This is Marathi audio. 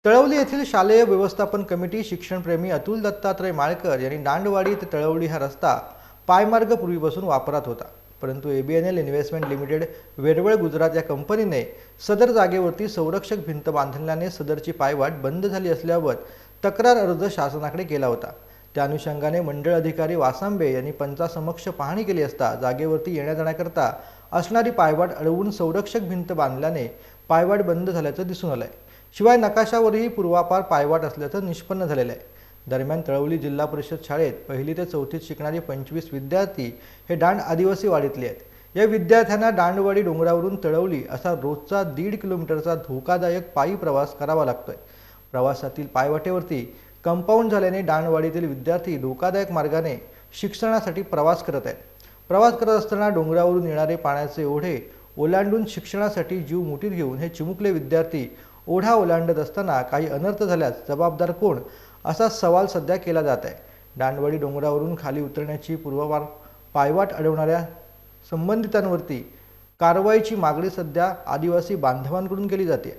तळवली येथील शालेय व्यवस्थापन कमिटी शिक्षणप्रेमी अतुल दत्तात्रय माळकर यांनी दांडवाडी ते तळवली हा रस्ता पायमार्ग पूर्वीपासून वापरात होता, परंतु एबीएनएल इन्व्हेस्टमेंट लिमिटेड वेरवळ गुजरात या कंपनीने सदर जागेवरती संरक्षक भिंत बांधल्याने सदरची पायवाट बंद झाली असल्यावर तक्रार अर्ज शासनाकडे केला होता। त्या अनुषंगाने मंडळ अधिकारी वासांबे यांनी पंचासमक्ष पाहणी केली असता जागेवरती येण्या जाण्याकरता असणारी पायवाट अडवून संरक्षक भिंत बांधल्याने पायवाट बंद झाल्याचं दिसून आलंय। शिवाय नकाशावरही पूर्वापार पायवाट असल्याचं निष्पन्न झालेलं आहे। दरम्यान तळवली जिल्हा परिषद शाळेत 1ली ते 4थीत शिकणारे 25 विद्यार्थी हे दांड आदिवासी वाडीतले आहेत। या विद्यार्थ्यांना दांडवाडी डोंगरावरून तळवली असा रोजचा 1.5 किलोमीटरचा धोकादायक पायी प्रवास करावा लागतोय। प्रवासातील पायवाटेवरती कंपाऊंड झाल्याने दांडवाडीतील विद्यार्थी धोकादायक मार्गाने शिक्षणासाठी प्रवास करत आहेत। प्रवास करत असताना डोंगरावरून येणारे पाण्याचे ओढे ओलांडून शिक्षणासाठी जीव मुठीत घेऊन हे चिमुकले विद्यार्थी ओढा ओलांडत असताना काही अनर्थ झाल्यास जबाबदार कोण असा सवाल सध्या केला जात आहे। दांडवाडी डोंगरावरून खाली उतरण्याची पूर्ववार पायवाट अडवणाऱ्या संबंधितांवरती कारवाईची मागणी सध्या आदिवासी बांधवांकडून केली जाते।